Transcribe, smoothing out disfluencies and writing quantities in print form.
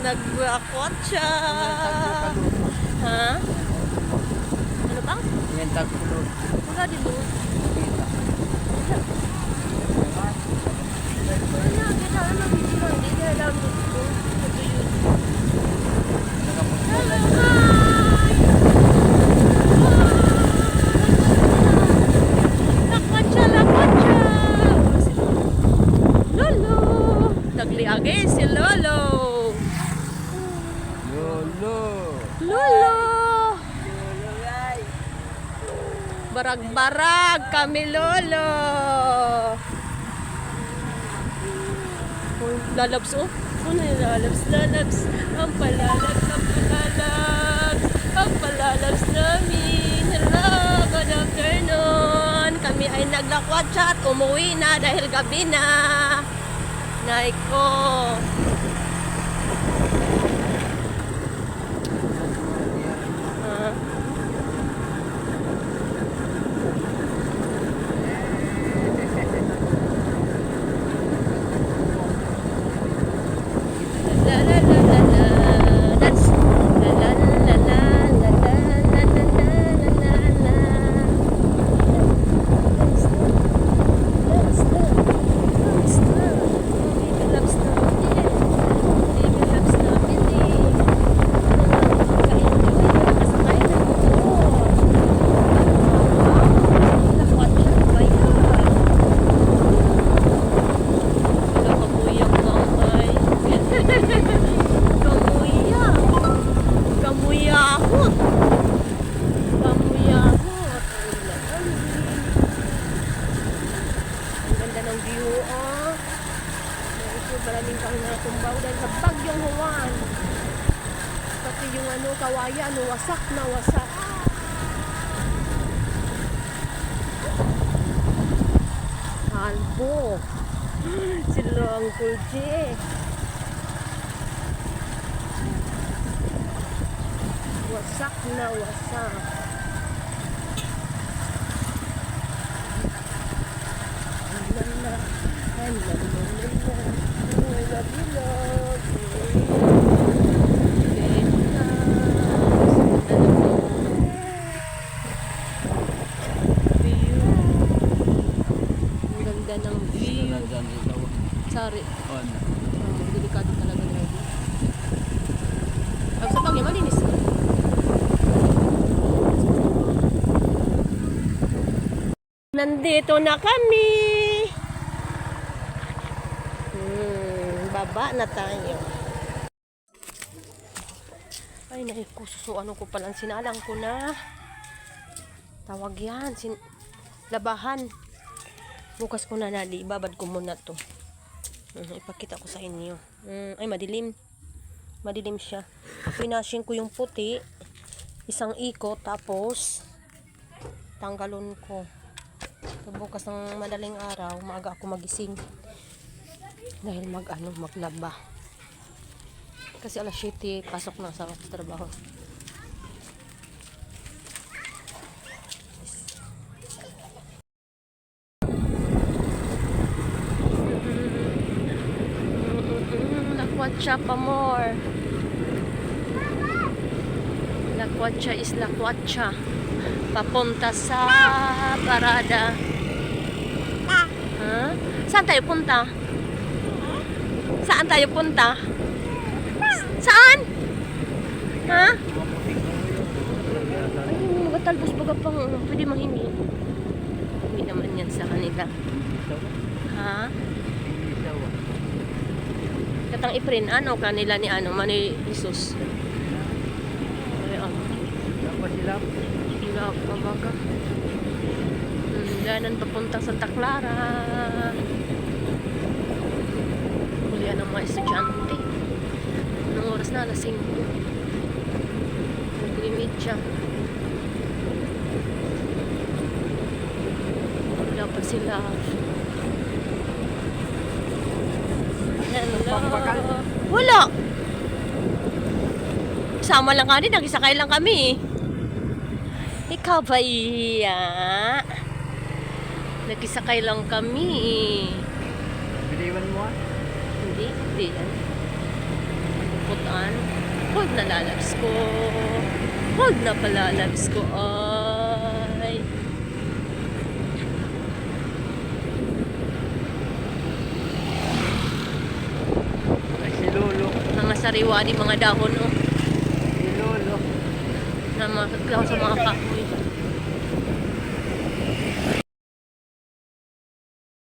nag-aquatcha. Ha? Ano bang? Yan tagpulod. Wala din mo. Wala, kita na mag-video. Hindi na alam dito. Ito yun. Hello, hi! Lakwatcha, lakwatcha! Lolo! Nagliage si Lolo! Lolo. Lolo! Barag-barag kami, Lolo! Lalabs, oh. Ano yung lalabs? Lalabs. Ang palalabs, ang palalabs. Ang palalabs namin. Hello, good afternoon. Kami ay naglakwatsa at umuwi na dahil gabi na. Naiko. La la la la la, dance. La la la la la la la la la la la. Dance, dance, dance, dance. Baby loves namin. Baby loves namin eh. Ka-enjoy na nakasakay na motor. Lakwat siya ba yan? Wala kabuyang mamay. Kamuyahot. Kamuyahot. Ang ganda ng view, oh. Ito, maraming kami natumbaw dahil sa bagyong Juan. Pati yung ano, kawayan, wasak na wasak. Halbo. Sila ang kulje. Wasak na wasak. Ang ganda ng view. Sorry. Delikado talaga na yun. Sa pagya, malinis. Nandito na kami. Baba na tayo. Ay, naku, susuano ko palang sinalang ko na. Tawag yan. Labahan. Bukas ko na nali. Babad ko muna to. Ipakita ko sa inyo. Ay, madilim. Madilim siya. Pinashing ko yung puti. Isang ikot. Tapos, tanggalon ko. So, bukas ng madaling araw, maaga ako magising. Dahil maglaba. Kasi alas 7, pasok na sa trabaho. Lakwatsa pa more. Lakwatsa is lakwatsa. Papunta sa parada. Ha? Saan tayo punta? Saan tayo punta? Saan? Ha? Ay, magatalbos baga pang pwede mahingi. Hindi naman yan sa kanila. Ha? Katang iprin, ano kanila ni ano, Mani Jesus. Hilap, mabaga. Ganan papunta Santa Clara. Kulian ng mga estudyante. Anong oras na? Alas 5. Nag-limit siya. Wala pa sila. Hello. Wala. Sama lang kami. Nagisakay lang kami. Ikaw ba iya? Nagisakay lang kami. Biliwan mo ah? Hindi yan. putan. Hold na lalabs ko. Hold na palalabs ko. Ay. Ay, si Lolo. Mga sariwa ni mga dahon, oh. Si Lolo. Na mga sa mga kahoy.